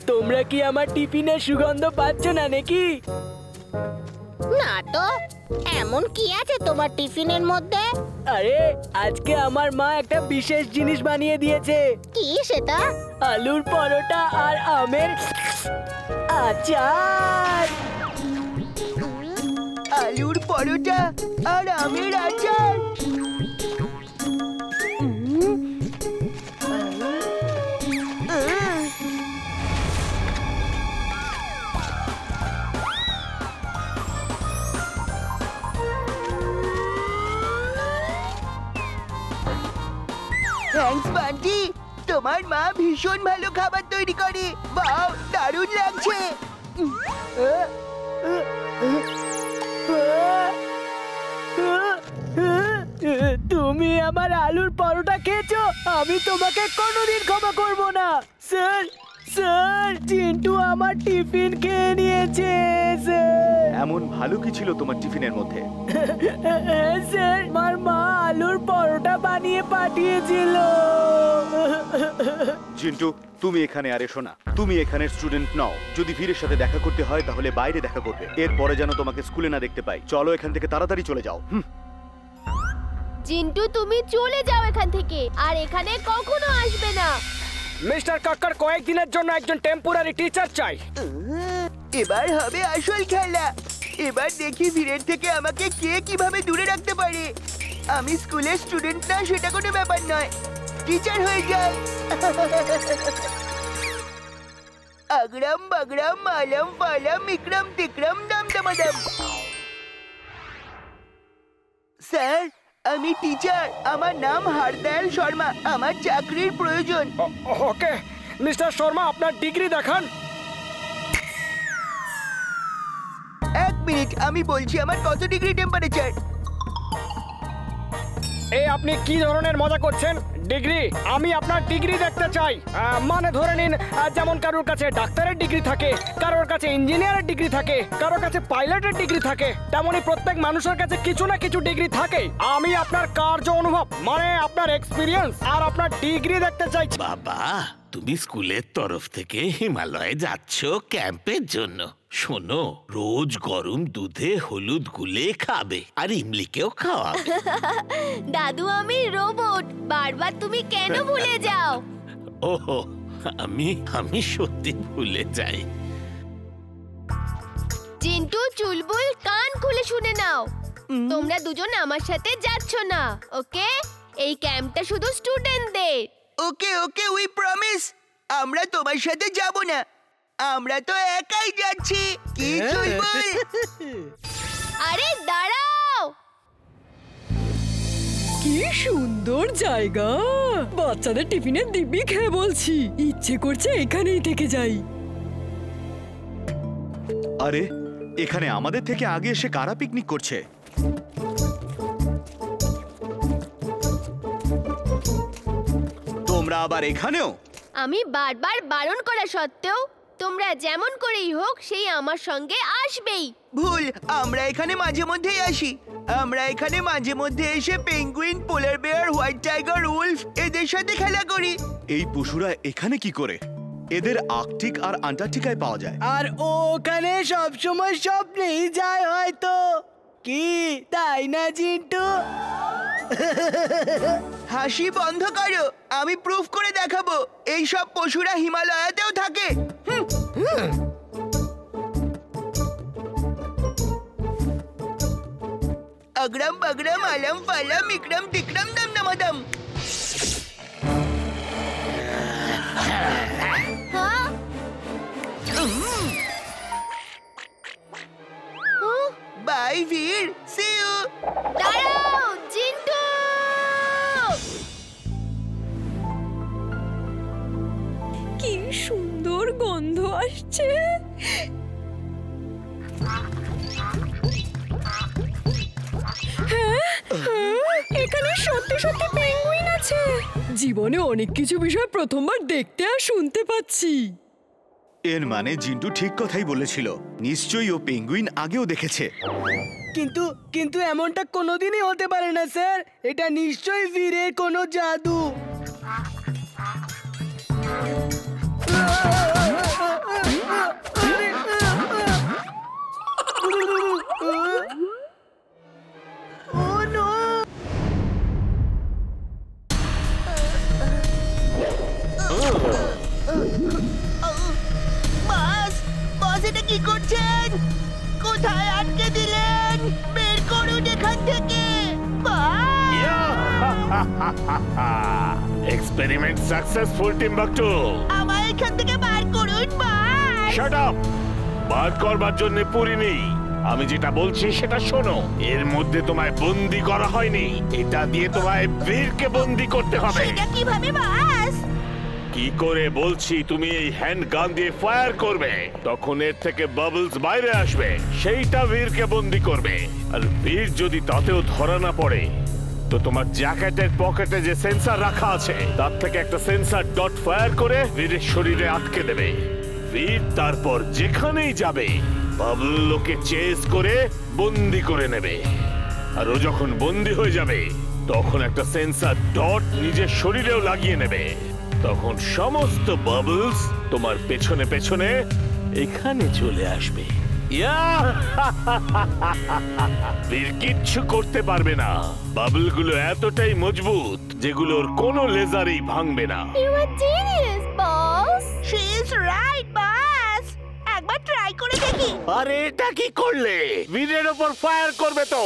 তোমরা কি আমার টিফিনের সুগন্ধ পাচ্ছ না নাকি? না তো, এমন কি আছে তোমার টিফিনের মধ্যে? আরে আজকে আমার মা একটা বিশেষ জিনিস বানিয়ে দিয়েছে। কি সেটা? আলুর পরোটা আর আমের আচার। আলুর পরোটা আর আমের আচার। থ্যাঙ্কস বান্টি, তোমার মা ভীষণ ভালো খাবার তৈরি করে। বাহ, দারুণ লাগছে। তুমি আমার আলুর পরোটা খেয়েছো, আমি তোমাকে কোনোদিন ক্ষমা করব না। স্যার স্যার, চিন্টু আমার টিফিন খেয়ে নিয়েছে স্যার। এমন ভালো কি ছিল তোমার টিফিনের মধ্যে? স্যার, আমার মা আলুর পরোটা বানিয়ে পাঠিয়েছিল। জিন্টু, তুমি এখানে আর এসো না। তুমি এখানের স্টুডেন্ট নও। যদি ভীরের সাথে দেখা করতে হয় তাহলে বাইরে দেখা করবে। এরপরে যেন তোমাকে স্কুলে না দেখতে পাই। চলো এখান থেকে তাড়াতাড়ি চলে যাও। জিন্টু, তুমি চলে যাও এখান থেকে, আর এখানে কখনো আসবে না। মিস্টার কাক্কার কয়েকদিনের জন্য একজন টেম্পোরারি টিচার চাই। এবার হবে আসল খেলা। এবার দেখি ভীরের থেকে আমাকে কে কিভাবে দূরে রাখতে পারে। আমি স্কুলের স্টুডেন্ট না, সেটা কোনো ব্যাপার নয়। টিচার হয়ে যাই। আগরাম বাগরাম মালাম ফালাম ইকরাম টিকরাম দাম দামাদাম। স্যার, আমি টিচার। আমার নাম হারদয়াল শর্মা। আমার চাকরির প্রয়োজন। ওকে মিস্টার শর্মা, আপনার ডিগ্রি দেখান। এক মিনিট, আমি বলছি আমার কত ডিগ্রি টেম্পারেচার। এই আপনি কি ধরনের মজা করছেন? ডিগ্রি? আমি আপনার ডিগ্রি দেখতে চাই। মানে ধরে নিন, যেমন কারোর কাছে ডাক্তারের ডিগ্রি থাকে, কারোর কাছে ইঞ্জিনিয়ারের ডিগ্রি থাকে, কারোর কাছে পাইলটের ডিগ্রি থাকে, তেমনি প্রত্যেক মানুষের কাছে কিছু না কিছু ডিগ্রি থাকে। আমি আপনার কার্য অনুভব, মানে আপনার এক্সপিরিয়েন্স আর আপনার ডিগ্রি দেখতে চাইছি। বাবা, তুমি স্কুলের তরফ থেকে হিমালয়ে যাচ্ছ ক্যাম্পের জন্য। শোনো, রোজ গরম দুধে হলুদ গুলে খাবে আর ইমলিকেও খাওয়াবে। দাদু, আমি রোবট, বারবার তুমি কেন ভুলে যাও? ওহো, আমি সত্যি ভুলে যাই। জিন্টু, চুলবুল, কান খুলে শুনে নাও। তোমরা দুজন আমার সাথে যাচ্ছ না, ওকে? এই ক্যাম্পটা শুধু স্টুডেন্টদের। ওকে ওকে, উই প্রমিস। আমরা তোমার সাথে যাব না। আমরা তো একাই যাচ্ছি। কি চুলবুল? আরে দাঁড়াও। কি সুন্দর জায়গা! বাচ্চাদের টিফিনে দিব্যি খেয়ে বলছি, ইচ্ছে করছে এখানেই থেকে যাই। আরে এখানে আমাদের থেকে আগে এসে কারা পিকনিক করছে? তোমরা আবার এখানেও? আমি বারবার বারণ করা সত্ত্বেও তোমরা যেমন করেই হোক সেই আমার সঙ্গে আসবেই। ভুল, আমরা এখানে মাঝে মধ্যেই আসি। আমরা এখানে মাঝে মধ্যে এসে পেঙ্গুইন, পোলার বেয়ার, হোয়াইট টাইগার, উলফ এদের সাথে খেলা করি। এই পশুরা এখানে কি করে? এদের আর্কটিক আর আন্টার্কটিকায় পাওয়া যায়। আর ওখানে সবসময় স্বপ্নেই যায় হয়তো। কি তাই না জিন্টু? হাসি বন্ধ করো, আমি প্রুফ করে দেখাবো। এই সব পশুরা হিমালয়াতেও থাকে। আগরাম বাগরাম আলাম ফালাম ইকরাম টিকরাম দাম দামাদাম। বাই ভীর, সি ইউ। দাঁড়াও জিন্টু। কি সুন্দর গন্ধ আসছে! এখানে সত্যি সত্যি পেঙ্গুইন আছে। জীবনে অনেক কিছু বিষয় প্রথমবার দেখতে আর শুনতে পাচ্ছি। এর মানে জিন্টু ঠিক কথাই বলেছিল। নিশ্চয়ই ও পেঙ্গুইন আগেও দেখেছে। কিন্তু কিন্তু এমনটা কোনোদিনই হতে পারে না স্যার। এটা নিশ্চয়ই বীরের কোনো জাদু। কি করছেন? কোথায় আটকে দিলেন? বের করুন এখান থেকে। Experiment successful Timbuktu. আমায় এখান থেকে বার করুন ভাই। Shut up! বার করবার জন্য পুরি নেই। আমি যেটা বলছি সেটা শোনো। এর মধ্যে তোমায় বন্দি করা হয়নি, এটা দিয়ে তোমায় বীরকে বন্দি করতে হবে। সেটা কিভাবে বাস? কি করে বলছি, তুমি এই হ্যান্ড গান দিয়ে ফায়ার করবে, তখন এর থেকে বাবলস বাইরে আসবে, সেইটা বীরকে বন্দি করবে। আর বীর যদি তাতেও ধরা না পড়ে, তো তোমার জ্যাকেটের পকেটে যে সেন্সর রাখা আছে তার থেকে একটা সেন্সর ডট ফায়ার করে বীরের শরীরে আটকে দেবে। বীর তারপর যেখানেই যাবে বাবলকে চেজ করে বন্দি করে নেবে। আর ও যখন বন্দি হয়ে যাবে তখন একটা সেন্সর ডট নিজের শরীরেও লাগিয়ে নেবে। তখন সমস্ত বাবলস তোমার পেছনে পেছনে এখানে চলে আসবে। বীর কিচ্ছু করতে পারবে না। বাবলগুলো এতটাই মজবুত যেগুলোর কোনো লেজারই ভাঙবে না। You are genius boss. She is right boss. একবার ট্রাই করে দেখি। আরে এটা কি করলে? বীরের ওপর ফায়ার করবে তো।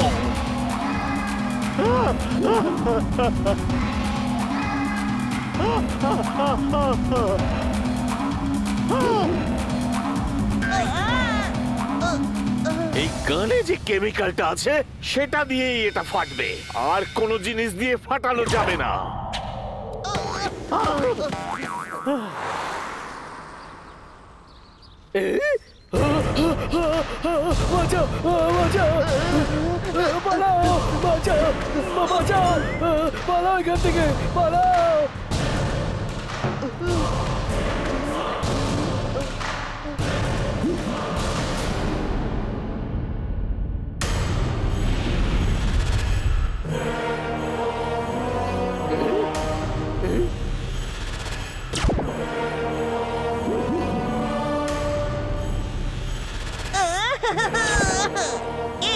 এই গানে যে কেমিক্যালটা আছে সেটা দিয়েই এটা ফাটবে, আর কোনো জিনিস দিয়ে ফাটানো যাবে না। বাঁচাও, বাঁচাও, পালাও, বাঁচাও, বাঁচাও, পালাও এখান থেকে, পালাও।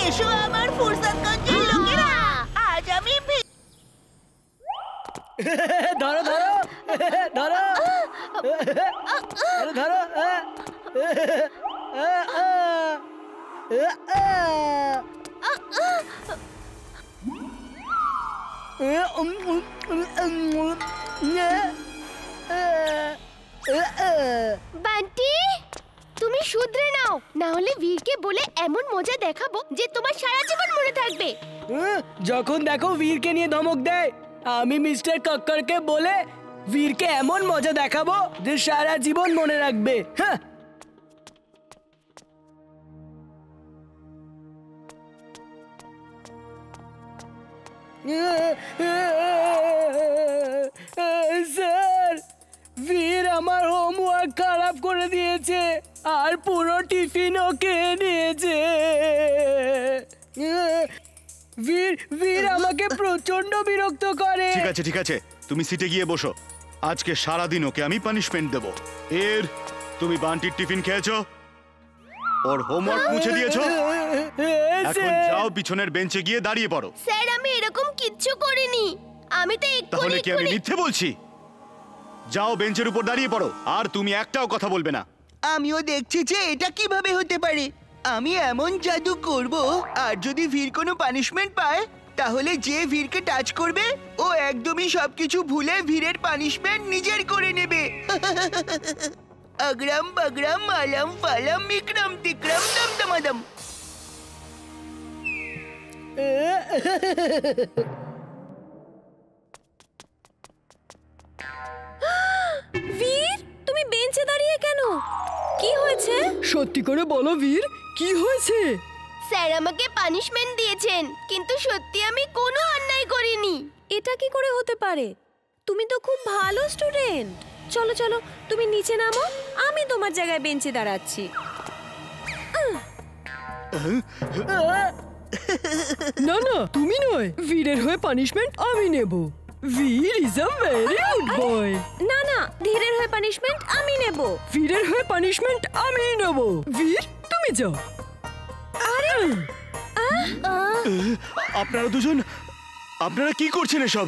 এসো আমার ফুরসাতগঞ্জের লোকেরা, আজ আমি ধরো ধরো ধরো ধরো। বান্টি, তুমি শুধরে নাও, না হলে বীরকে বলে এমন মজা দেখাবো যে তোমার সারা জীবন মনে থাকবে। যখন দেখো বীরকে নিয়ে ধমক দেয়, আমি মিস্টার কক্করকে বলে বীরকে এমন মজা দেখাবো যে সারা জীবন মনে রাখবে। হ্যাঁ, স্যার, বীর আমার হোমওয়ার্ক খারাপ করে দিয়েছে আর পুরো টিফিনও খেয়ে নিয়েছে। বীর আমাকে প্রচন্ড বিরক্ত করে। ঠিক আছে ঠিক আছে, তুমি সিটে গিয়ে বসো। আজকে সারাদিন ওকে আমি পানিশমেন্ট দেব। তুমি বান্টির টিফিন খেয়েছো, ওর হোমওয়ার্ক মুছে দিয়েছো, এখন যাও পিছনের বেঞ্চে গিয়ে দাঁড়িয়ে পড়ো। স্যার, আমি এরকম কিচ্ছু করিনি, আমি তো তাহলে কি আমি এক্ষুনি মিথ্যে বলছি? যাও বেঞ্চের উপর দাঁড়িয়ে পড়ো, আর তুমি একটাও কথা বলবে না। আমিও দেখছি যে এটা কিভাবে হতে পারে। আমি এমন জাদু করব, আর যদি ভীর কোনো পানিশমেন্ট পায় তাহলে যে ভীরকে টাচ করবে ও একদমই সবকিছু ভুলে ভীরের পানিশমেন্ট নিজের করে নেবে। अग्रम बग्रम अलम फलम विक्रम तिक्रम दम दमदम। বীর, তুমি বেঞ্চে দাঁড়িয়ে কেন? কি হয়েছে? সত্যি করে বলো বীর, কি হয়েছে? স্যার আমাকে পানিশমেন্ট দিয়েছেন, কিন্তু সত্যি আমি কোনো অন্যায় করিনি। এটা কি করে হতে পারে? তুমি তো খুব ভালো স্টুডেন্ট। চলো চলো, তুমি নিচে নামো, আমি তোমার জায়গায় বেঞ্চে দাঁড়াচ্ছি। না না, তুমি নয়, বীরের হয়ে পানিশমেন্ট আমি নেব। বীর is a very good boy. না না, ধীরের হয়ে পানিশমেন্ট আমি নেব। বীরের হয়ে পানিশমেন্ট আমি নেব। বীর, তুমি যাও। আরে আপনারা দুজন, আপনারা কি করছেন এসব?